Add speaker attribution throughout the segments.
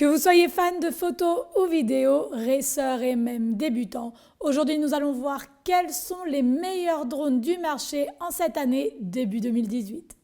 Speaker 1: Que vous soyez fan de photos ou vidéos, racers et même débutants, aujourd'hui nous allons voir quels sont les meilleurs drones du marché en cette année début 2018.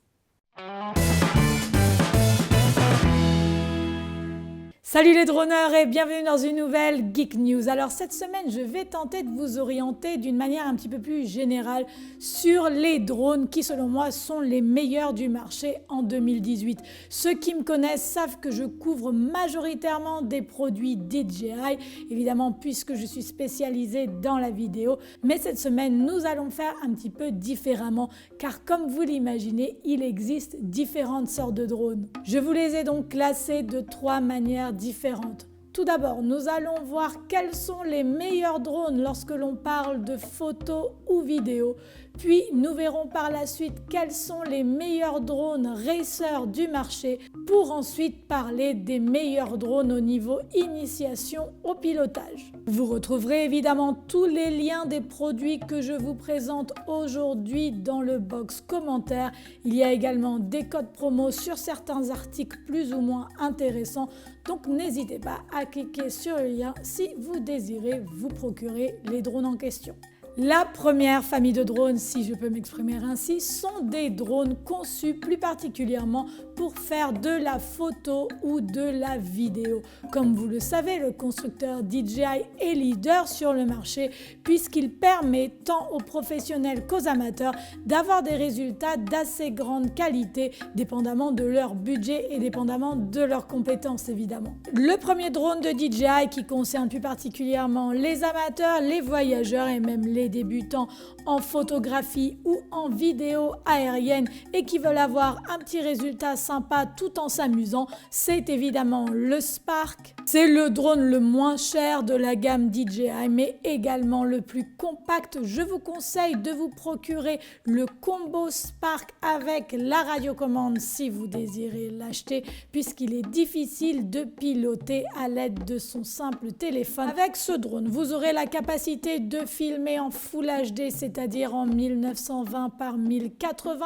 Speaker 1: Salut les droneurs et bienvenue dans une nouvelle Geek News. Alors cette semaine, je vais tenter de vous orienter d'une manière un petit peu plus générale sur les drones qui selon moi sont les meilleurs du marché en 2018. Ceux qui me connaissent savent que je couvre majoritairement des produits DJI, évidemment puisque je suis spécialisée dans la vidéo. Mais cette semaine, nous allons faire un petit peu différemment car comme vous l'imaginez, il existe différentes sortes de drones. Je vous les ai donc classés de 3 manières différentes. Tout d'abord, nous allons voir quels sont les meilleurs drones lorsque l'on parle de photos ou vidéos. Puis, nous verrons par la suite quels sont les meilleurs drones racers du marché pour ensuite parler des meilleurs drones au niveau initiation au pilotage. Vous retrouverez évidemment tous les liens des produits que je vous présente aujourd'hui dans le box commentaire. Il y a également des codes promo sur certains articles plus ou moins intéressants. Donc n'hésitez pas à cliquer sur le lien si vous désirez vous procurer les drones en question. La première famille de drones, si je peux m'exprimer ainsi, sont des drones conçus plus particulièrement pour faire de la photo ou de la vidéo. Comme vous le savez, le constructeur DJI est leader sur le marché puisqu'il permet tant aux professionnels qu'aux amateurs d'avoir des résultats d'assez grande qualité, dépendamment de leur budget et dépendamment de leurs compétences évidemment. Le premier drone de DJI qui concerne plus particulièrement les amateurs, les voyageurs et même les débutants en photographie ou en vidéo aérienne et qui veulent avoir un petit résultat sympa tout en s'amusant, c'est évidemment le Spark. C'est le drone le moins cher de la gamme DJI mais également le plus compact. Je vous conseille de vous procurer le combo Spark avec la radiocommande si vous désirez l'acheter puisqu'il est difficile de piloter à l'aide de son simple téléphone. Avec ce drone, vous aurez la capacité de filmer en Full HD, c'est-à-dire en 1920 par 1080.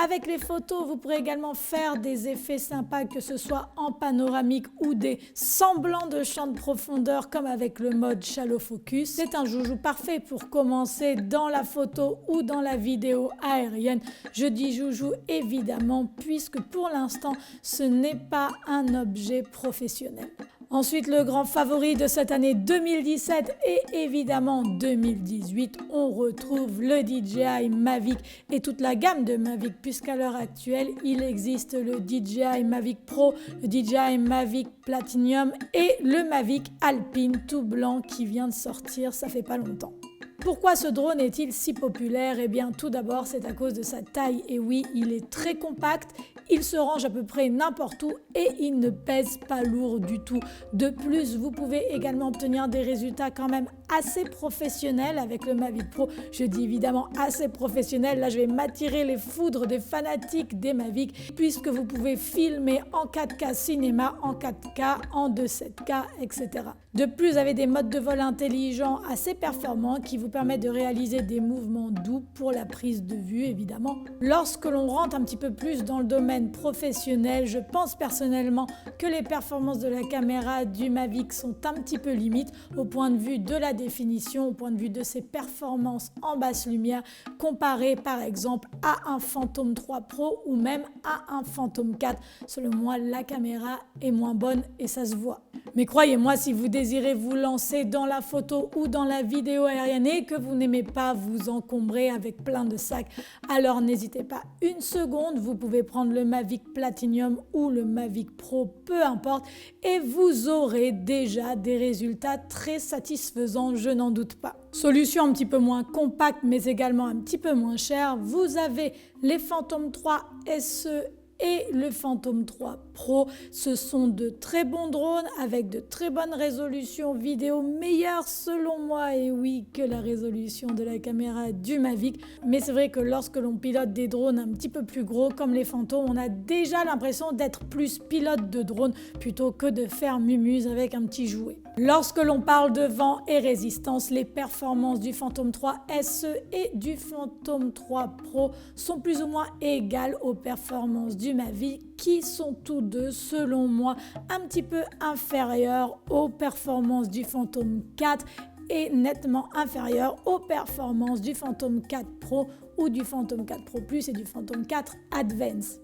Speaker 1: Avec les photos, vous pourrez également faire des effets sympas, que ce soit en panoramique ou des semblants de champ de profondeur comme avec le mode Shallow Focus. C'est un joujou parfait pour commencer dans la photo ou dans la vidéo aérienne. Je dis joujou évidemment puisque pour l'instant, ce n'est pas un objet professionnel. Ensuite, le grand favori de cette année 2017 et évidemment 2018, on retrouve le DJI Mavic et toute la gamme de Mavic puisqu'à l'heure actuelle, il existe le DJI Mavic Pro, le DJI Mavic Platinum et le Mavic Alpine tout blanc qui vient de sortir, ça fait pas longtemps. Pourquoi ce drone est-il si populaire? Eh bien tout d'abord c'est à cause de sa taille et oui il est très compact, il se range à peu près n'importe où et il ne pèse pas lourd du tout. De plus vous pouvez également obtenir des résultats quand même assez professionnels avec le Mavic Pro. Je dis évidemment assez professionnel, là je vais m'attirer les foudres des fanatiques des Mavic puisque vous pouvez filmer en 4K cinéma, en 4K, en 2.7K, etc. De plus vous avez des modes de vol intelligents assez performants qui vous permettent de réaliser des mouvements doux pour la prise de vue évidemment. Lorsque l'on rentre un petit peu plus dans le domaine professionnel, je pense personnellement que les performances de la caméra du Mavic sont un petit peu limites au point de vue de la définition, au point de vue de ses performances en basse lumière comparé par exemple à un Phantom 3 Pro ou même à un Phantom 4. Selon moi, la caméra est moins bonne et ça se voit. Mais croyez-moi, si vous désirez vous lancer dans la photo ou dans la vidéo aérienne et que vous n'aimez pas vous encombrer avec plein de sacs, alors n'hésitez pas une seconde, vous pouvez prendre le Mavic Platinum ou le Mavic Pro, peu importe, et vous aurez déjà des résultats très satisfaisants, je n'en doute pas. Solution un petit peu moins compacte mais également un petit peu moins chère, vous avez les Phantom 3 SE et le Phantom 3 Pro. Ce sont de très bons drones avec de très bonnes résolutions vidéo, meilleures selon moi et oui que la résolution de la caméra du Mavic. Mais c'est vrai que lorsque l'on pilote des drones un petit peu plus gros comme les Phantom, on a déjà l'impression d'être plus pilote de drone plutôt que de faire mumuse avec un petit jouet. Lorsque l'on parle de vent et résistance, les performances du Phantom 3 SE et du Phantom 3 Pro sont plus ou moins égales aux performances du Mavic qui sont tous deux, selon moi, un petit peu inférieurs aux performances du Phantom 4 et nettement inférieurs aux performances du Phantom 4 Pro ou du Phantom 4 Pro Plus et du Phantom 4 Advance.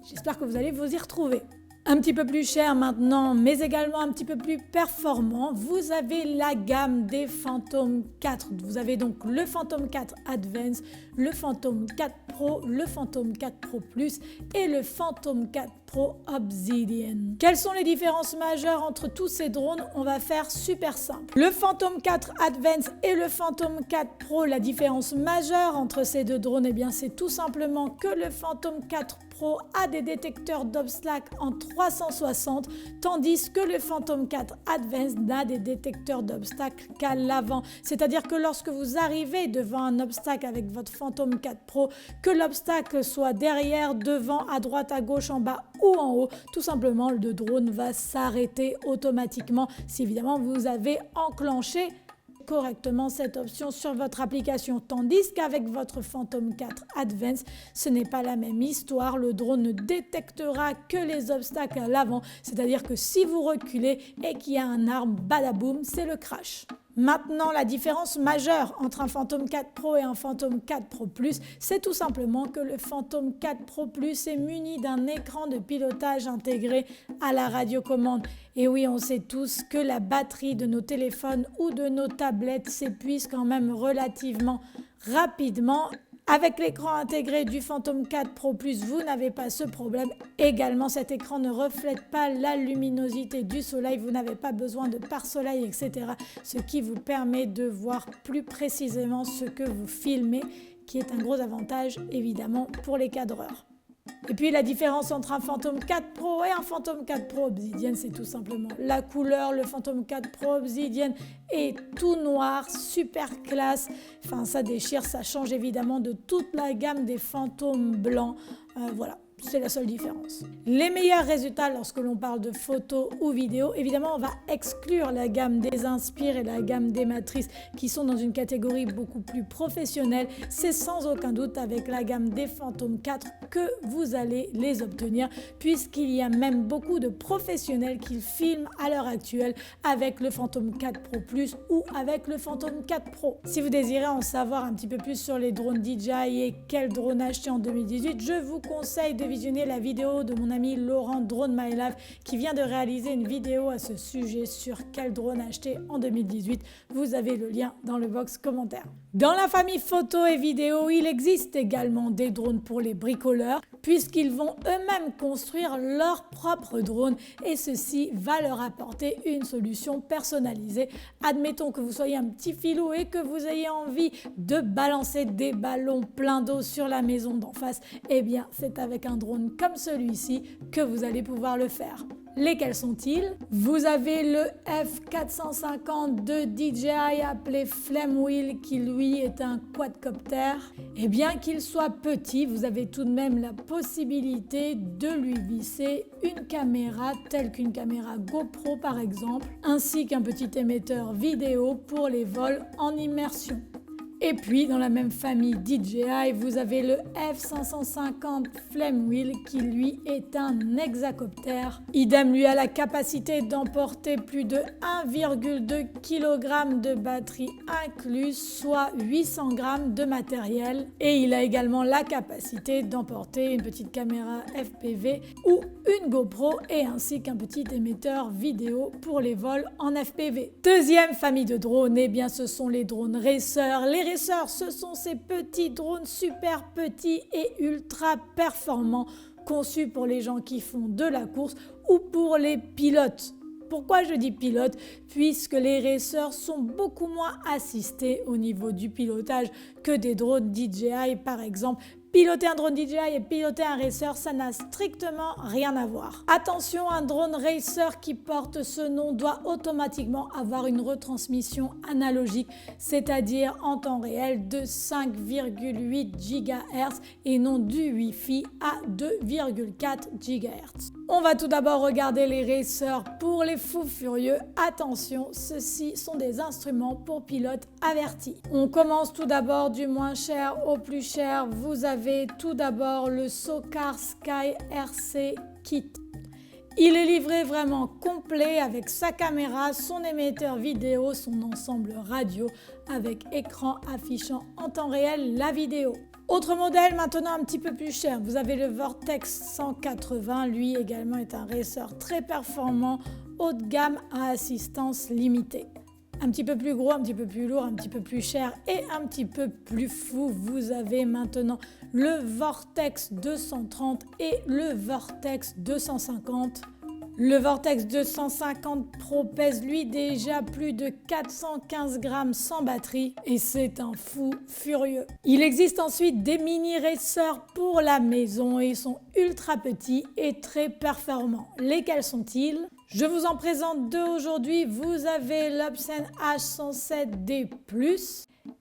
Speaker 1: J'espère que vous allez vous y retrouver. Un petit peu plus cher maintenant, mais également un petit peu plus performant, vous avez la gamme des Phantom 4. Vous avez donc le Phantom 4 Advance, le Phantom 4 Pro, le Phantom 4 Pro Plus et le Phantom 4 Pro Obsidian. Quelles sont les différences majeures entre tous ces drones? On va faire super simple. Le Phantom 4 Advance et le Phantom 4 Pro, la différence majeure entre ces deux drones, eh bien, c'est tout simplement que le Phantom 4 Pro a des détecteurs d'obstacles en 360, tandis que le Phantom 4 Advance n'a des détecteurs d'obstacles qu'à l'avant. C'est-à-dire que lorsque vous arrivez devant un obstacle avec votre Phantom 4 Pro, que l'obstacle soit derrière, devant, à droite, à gauche, en bas ou en haut, tout simplement le drone va s'arrêter automatiquement si évidemment vous avez enclenché correctement cette option sur votre application, tandis qu'avec votre Phantom 4 Advance, ce n'est pas la même histoire. Le drone ne détectera que les obstacles à l'avant, c'est-à-dire que si vous reculez et qu'il y a un arbre, badaboum, c'est le crash. Maintenant, la différence majeure entre un Phantom 4 Pro et un Phantom 4 Pro Plus, c'est tout simplement que le Phantom 4 Pro Plus est muni d'un écran de pilotage intégré à la radiocommande. Et oui, on sait tous que la batterie de nos téléphones ou de nos tablettes s'épuise quand même relativement rapidement. Avec l'écran intégré du Phantom 4 Pro Plus, vous n'avez pas ce problème. Également, cet écran ne reflète pas la luminosité du soleil. Vous n'avez pas besoin de pare-soleil, etc. Ce qui vous permet de voir plus précisément ce que vous filmez, qui est un gros avantage évidemment pour les cadreurs. Et puis la différence entre un Phantom 4 Pro et un Phantom 4 Pro Obsidian, c'est tout simplement la couleur. Le Phantom 4 Pro Obsidian est tout noir, super classe. Enfin, ça déchire, ça change évidemment de toute la gamme des Phantom blancs. Voilà. C'est la seule différence. Les meilleurs résultats lorsque l'on parle de photos ou vidéos, évidemment, on va exclure la gamme des Inspire et la gamme des Matrice qui sont dans une catégorie beaucoup plus professionnelle. C'est sans aucun doute avec la gamme des Phantom 4 que vous allez les obtenir, puisqu'il y a même beaucoup de professionnels qui filment à l'heure actuelle avec le Phantom 4 Pro Plus ou avec le Phantom 4 Pro. Si vous désirez en savoir un petit peu plus sur les drones DJI et quel drone acheter en 2018, je vous conseille de visionner la vidéo de mon ami Laurent Drone My Life qui vient de réaliser une vidéo à ce sujet sur quel drone acheter en 2018. Vous avez le lien dans le box commentaire. Dans la famille photo et vidéo, il existe également des drones pour les bricoleurs puisqu'ils vont eux-mêmes construire leur propre drone et ceci va leur apporter une solution personnalisée. Admettons que vous soyez un petit filou et que vous ayez envie de balancer des ballons pleins d'eau sur la maison d'en face, eh bien c'est avec un drone comme celui-ci que vous allez pouvoir le faire. Lesquels sont-ils? Vous avez le F450 de DJI appelé Flamewheel qui lui est un quadcopter. Et bien qu'il soit petit, vous avez tout de même la possibilité de lui visser une caméra telle qu'une caméra GoPro par exemple, ainsi qu'un petit émetteur vidéo pour les vols en immersion. Et puis, dans la même famille DJI, vous avez le F550 Flamewheel qui, lui, est un hexacoptère. Idem, lui a la capacité d'emporter plus de 1,2 kg de batterie incluse, soit 800 g de matériel. Et il a également la capacité d'emporter une petite caméra FPV ou une GoPro et ainsi qu'un petit émetteur vidéo pour les vols en FPV. Deuxième famille de drones, eh bien, ce sont les drones racers. Les racers, ce sont ces petits drones super petits et ultra performants conçus pour les gens qui font de la course ou pour les pilotes. Pourquoi je dis pilote? Puisque les racers sont beaucoup moins assistés au niveau du pilotage que des drones DJI par exemple. Piloter un drone DJI et piloter un racer, ça n'a strictement rien à voir. Attention, un drone racer qui porte ce nom doit automatiquement avoir une retransmission analogique, c'est-à-dire en temps réel de 5,8 GHz et non du Wi-Fi à 2,4 GHz. On va tout d'abord regarder les racers pour les fous furieux. Attention, ceux-ci sont des instruments pour pilotes avertis. On commence tout d'abord du moins cher au plus cher. Vous avez tout d'abord le Socar Sky RC Kit. Il est livré vraiment complet avec sa caméra, son émetteur vidéo, son ensemble radio avec écran affichant en temps réel la vidéo. Autre modèle maintenant un petit peu plus cher, vous avez le Vortex 180, lui également est un racer très performant, haut de gamme à assistance limitée. Un petit peu plus gros, un petit peu plus lourd, un petit peu plus cher et un petit peu plus fou, vous avez maintenant le Vortex 230 et le Vortex 250. Le Vortex 250 Pro pèse lui déjà plus de 415 grammes sans batterie et c'est un fou furieux. Il existe ensuite des mini racers pour la maison et ils sont ultra petits et très performants. Lesquels sont-ils ? Je vous en présente deux aujourd'hui. Vous avez l'Obscene H107D+,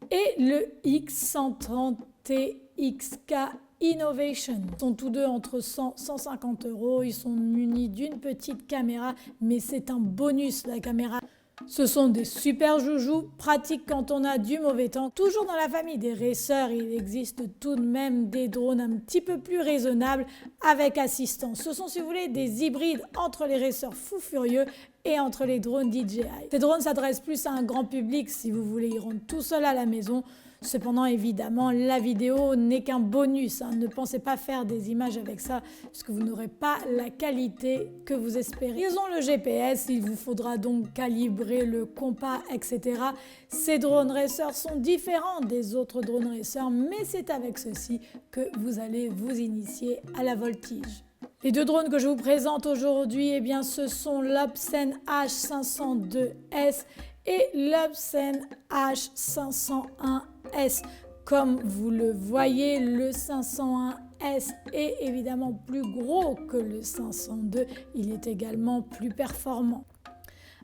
Speaker 1: et le X130TXK Innovation. Ils sont tous deux entre 100 et 150 €. Ils sont munis d'une petite caméra, mais c'est un bonus la caméra. Ce sont des super joujoux, pratiques quand on a du mauvais temps. Toujours dans la famille des racers, il existe tout de même des drones un petit peu plus raisonnables avec assistance. Ce sont, si vous voulez, des hybrides entre les racers fous furieux et entre les drones DJI. Ces drones s'adressent plus à un grand public si vous voulez y rendre tout seul à la maison. Cependant, évidemment, la vidéo n'est qu'un bonus. Ne pensez pas faire des images avec ça, parce que vous n'aurez pas la qualité que vous espérez. Ils ont le GPS, il vous faudra donc calibrer le compas, etc. Ces drones racers sont différents des autres drones racers, mais c'est avec ceci que vous allez vous initier à la voltige. Les deux drones que je vous présente aujourd'hui, eh bien, ce sont l'Obscene H502S et l'Obscene H501S. Comme vous le voyez, le 501S est évidemment plus gros que le 502. Il est également plus performant.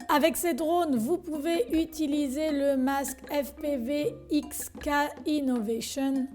Speaker 1: Avec ces drones, vous pouvez utiliser le masque FPV XK Innovation.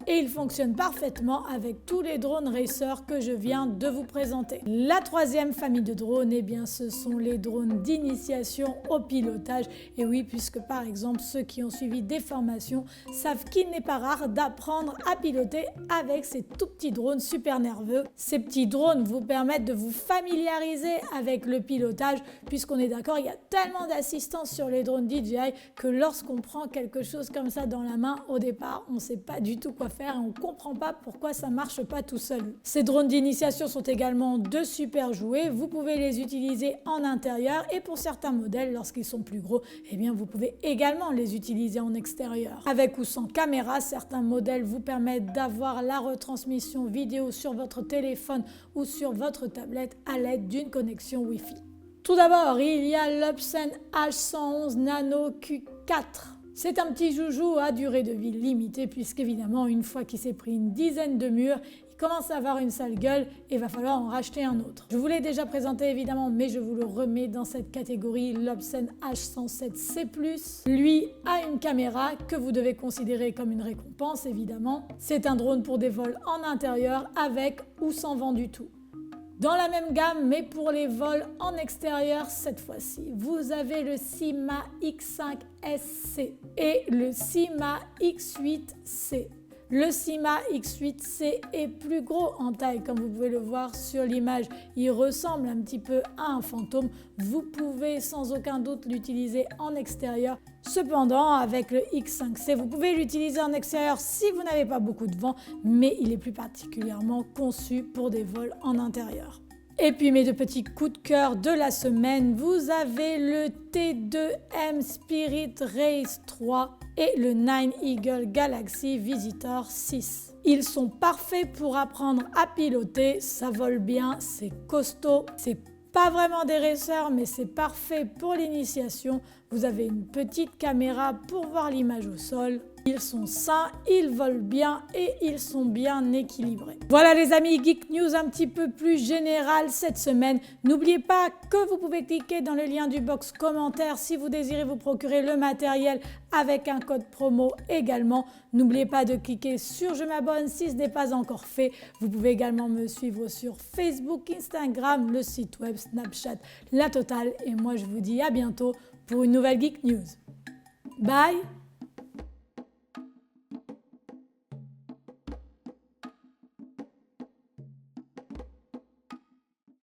Speaker 1: Et il fonctionne parfaitement avec tous les drones racers que je viens de vous présenter. La troisième famille de drones, eh bien, ce sont les drones d'initiation au pilotage. Et oui, puisque par exemple, ceux qui ont suivi des formations savent qu'il n'est pas rare d'apprendre à piloter avec ces tout petits drones super nerveux. Ces petits drones vous permettent de vous familiariser avec le pilotage, puisqu'on est d'accord, il y a tellement d'assistance sur les drones DJI que lorsqu'on prend quelque chose comme ça dans la main, au départ, on ne sait pas du tout quoi faire et on ne comprend pas pourquoi ça ne marche pas tout seul. Ces drones d'initiation sont également de super jouets, vous pouvez les utiliser en intérieur et pour certains modèles, lorsqu'ils sont plus gros, eh bien vous pouvez également les utiliser en extérieur. Avec ou sans caméra, certains modèles vous permettent d'avoir la retransmission vidéo sur votre téléphone ou sur votre tablette à l'aide d'une connexion Wi-Fi. Tout d'abord, il y a l'Obscene H111 Nano Q4. C'est un petit joujou à durée de vie limitée puisqu'évidemment, une fois qu'il s'est pris une dizaine de murs, il commence à avoir une sale gueule et il va falloir en racheter un autre. Je vous l'ai déjà présenté évidemment, mais je vous le remets dans cette catégorie, l'Obscene H107C+. Lui a une caméra que vous devez considérer comme une récompense évidemment. C'est un drone pour des vols en intérieur avec ou sans vent du tout. Dans la même gamme, mais pour les vols en extérieur cette fois-ci, vous avez le Syma X5SC et le Syma X8C. Le Syma X8C est plus gros en taille, comme vous pouvez le voir sur l'image. Il ressemble un petit peu à un fantôme. Vous pouvez sans aucun doute l'utiliser en extérieur. Cependant, avec le X5C, vous pouvez l'utiliser en extérieur si vous n'avez pas beaucoup de vent, mais il est plus particulièrement conçu pour des vols en intérieur. Et puis mes deux petits coups de cœur de la semaine, vous avez le T2M Spirit Race 3 et le Nine Eagle Galaxy Visitor 6. Ils sont parfaits pour apprendre à piloter, ça vole bien, c'est costaud, c'est pas vraiment des racers, mais c'est parfait pour l'initiation. Vous avez une petite caméra pour voir l'image au sol. Ils sont sains, ils volent bien et ils sont bien équilibrés. Voilà les amis, Geek News un petit peu plus général cette semaine. N'oubliez pas que vous pouvez cliquer dans le lien du box commentaire si vous désirez vous procurer le matériel avec un code promo également. N'oubliez pas de cliquer sur je m'abonne si ce n'est pas encore fait. Vous pouvez également me suivre sur Facebook, Instagram, le site web, Snapchat, la totale. Et moi je vous dis à bientôt pour une nouvelle Geek News. Bye!